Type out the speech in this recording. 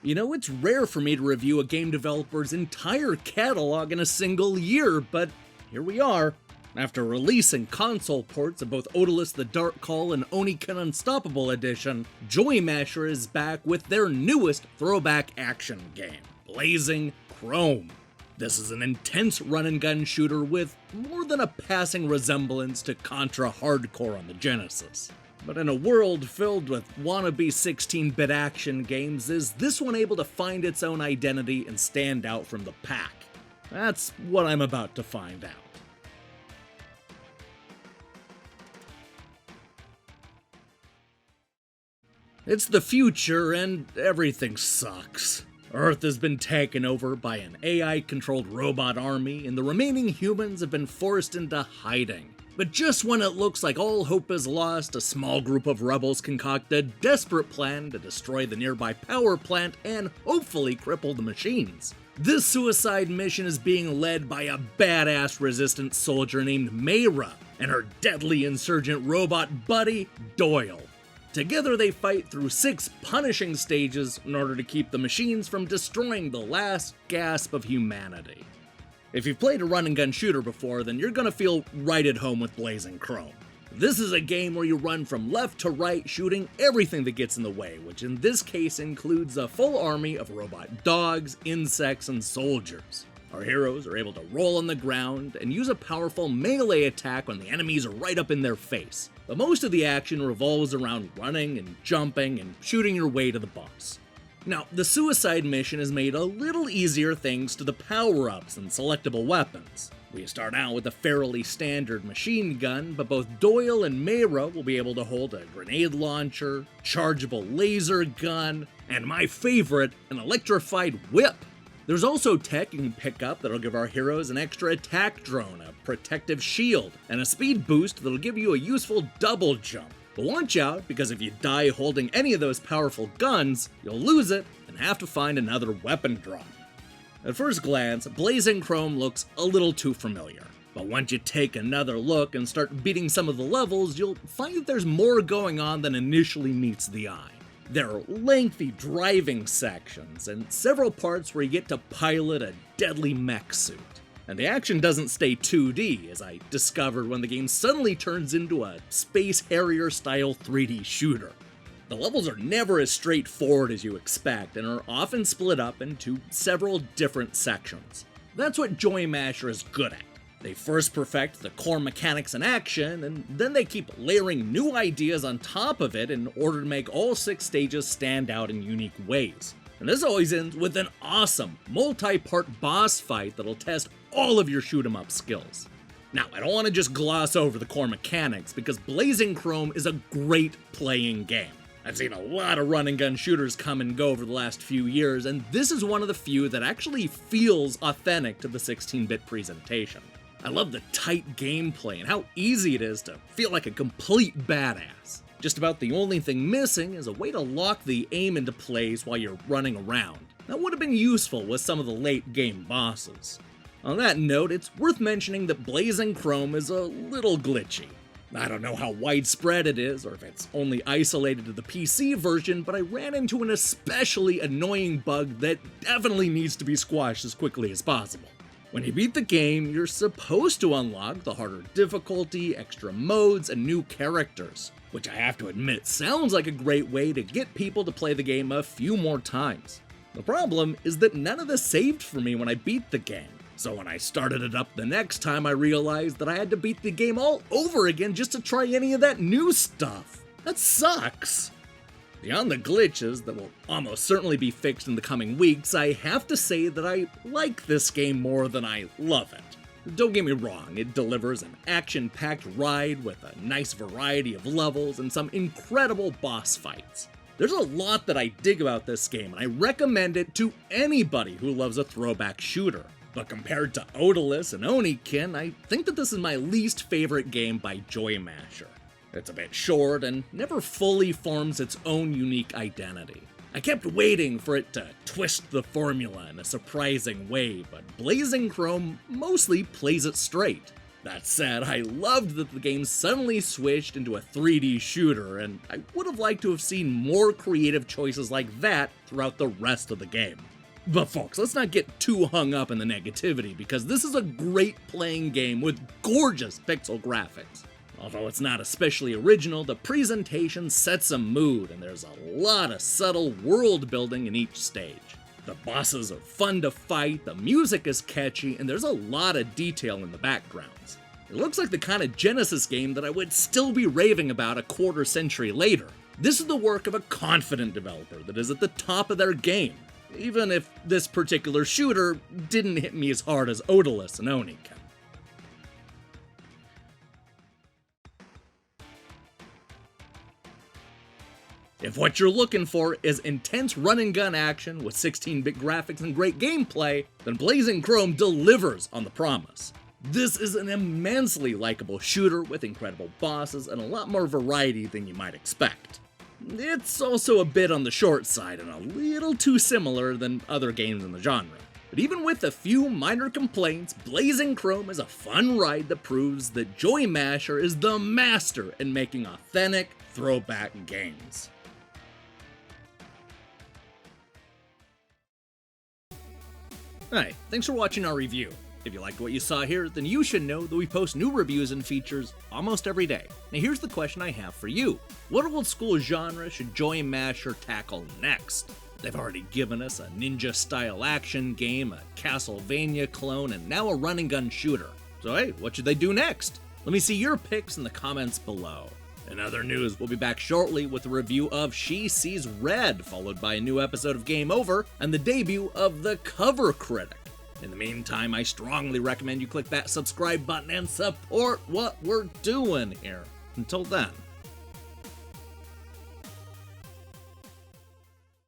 It's rare for me to review a game developer's entire catalog in a single year, but here we are. After releasing console ports of both Odalus the Dark Call and Oniken Unstoppable Edition, Joy Masher is back with their newest throwback action game, Blazing Chrome. This is an intense run-and-gun shooter with more than a passing resemblance to Contra Hard Corps on the Genesis. But in a world filled with wannabe 16-bit action games, is this one able to find its own identity and stand out from the pack? That's what I'm about to find out. It's the future and everything sucks. Earth has been taken over by an AI-controlled robot army, and the remaining humans have been forced into hiding. But just when it looks like all hope is lost, a small group of rebels concoct a desperate plan to destroy the nearby power plant and hopefully cripple the machines. This suicide mission is being led by a badass resistance soldier named Mayra and her deadly insurgent robot buddy, Doyle. Together they fight through 6 punishing stages in order to keep the machines from destroying the last gasp of humanity. If you've played a run-and-gun shooter before, then you're gonna feel right at home with Blazing Chrome. This is a game where you run from left to right, shooting everything that gets in the way, which in this case includes a full army of robot dogs, insects, and soldiers. Our heroes are able to roll on the ground and use a powerful melee attack when the enemies are right up in their face. But most of the action revolves around running and jumping and shooting your way to the boss. Now, the suicide mission has made a little easier thanks to the power-ups and selectable weapons. We start out with a fairly standard machine gun, but both Doyle and Mayra will be able to hold a grenade launcher, chargeable laser gun, and my favorite, an electrified whip. There's also tech you can pick up that'll give our heroes an extra attack drone, a protective shield, and a speed boost that'll give you a useful double jump. But watch out, because if you die holding any of those powerful guns, you'll lose it and have to find another weapon drop. At first glance, Blazing Chrome looks a little too familiar. But once you take another look and start beating some of the levels, you'll find that there's more going on than initially meets the eye. There are lengthy driving sections, and several parts where you get to pilot a deadly mech suit. And the action doesn't stay 2D, as I discovered when the game suddenly turns into a Space Harrier-style 3D shooter. The levels are never as straightforward as you expect, and are often split up into several different sections. That's what Joy Masher is good at. They first perfect the core mechanics in action, and then they keep layering new ideas on top of it in order to make all 6 stages stand out in unique ways. And this always ends with an awesome, multi-part boss fight that'll test all of your shoot-'em-up skills. Now, I don't want to just gloss over the core mechanics, because Blazing Chrome is a great playing game. I've seen a lot of run-and-gun shooters come and go over the last few years, and this is one of the few that actually feels authentic to the 16-bit presentation. I love the tight gameplay and how easy it is to feel like a complete badass. Just about the only thing missing is a way to lock the aim into place while you're running around. That would have been useful with some of the late game bosses. On that note, it's worth mentioning that Blazing Chrome is a little glitchy. I don't know how widespread it is, or if it's only isolated to the PC version, but I ran into an especially annoying bug that definitely needs to be squashed as quickly as possible. When you beat the game, you're supposed to unlock the harder difficulty, extra modes, and new characters, which I have to admit sounds like a great way to get people to play the game a few more times. The problem is that none of this saved for me when I beat the game, so when I started it up the next time I realized that I had to beat the game all over again just to try any of that new stuff. That sucks! Beyond the glitches that will almost certainly be fixed in the coming weeks, I have to say that I like this game more than I love it. Don't get me wrong, it delivers an action-packed ride with a nice variety of levels and some incredible boss fights. There's a lot that I dig about this game, and I recommend it to anybody who loves a throwback shooter. But compared to Odalus and Oniken, I think that this is my least favorite game by Joy Masher. It's a bit short and never fully forms its own unique identity. I kept waiting for it to twist the formula in a surprising way, but Blazing Chrome mostly plays it straight. That said, I loved that the game suddenly switched into a 3D shooter, and I would have liked to have seen more creative choices like that throughout the rest of the game. But folks, let's not get too hung up in the negativity, because this is a great playing game with gorgeous pixel graphics. Although it's not especially original, the presentation sets a mood, and there's a lot of subtle world building in each stage. The bosses are fun to fight, the music is catchy, and there's a lot of detail in the backgrounds. It looks like the kind of Genesis game that I would still be raving about a quarter century later. This is the work of a confident developer that is at the top of their game, even if this particular shooter didn't hit me as hard as Odalus and Oniken. If what you're looking for is intense run-and-gun action with 16-bit graphics and great gameplay, then Blazing Chrome delivers on the promise. This is an immensely likable shooter with incredible bosses and a lot more variety than you might expect. It's also a bit on the short side and a little too similar than other games in the genre. But even with a few minor complaints, Blazing Chrome is a fun ride that proves that Joey Masher is the master in making authentic throwback games. Alright, thanks for watching our review. If you liked what you saw here, then you should know that we post new reviews and features almost every day. Now here's the question I have for you. What old school genre should Joey Masher tackle next? They've already given us a ninja-style action game, a Castlevania clone, and now a run-and-gun shooter. So hey, what should they do next? Let me see your picks in the comments below. In other news, we'll be back shortly with a review of She Sees Red, followed by a new episode of Game Over, and the debut of The Cover Critic. In the meantime, I strongly recommend you click that subscribe button and support what we're doing here. Until then.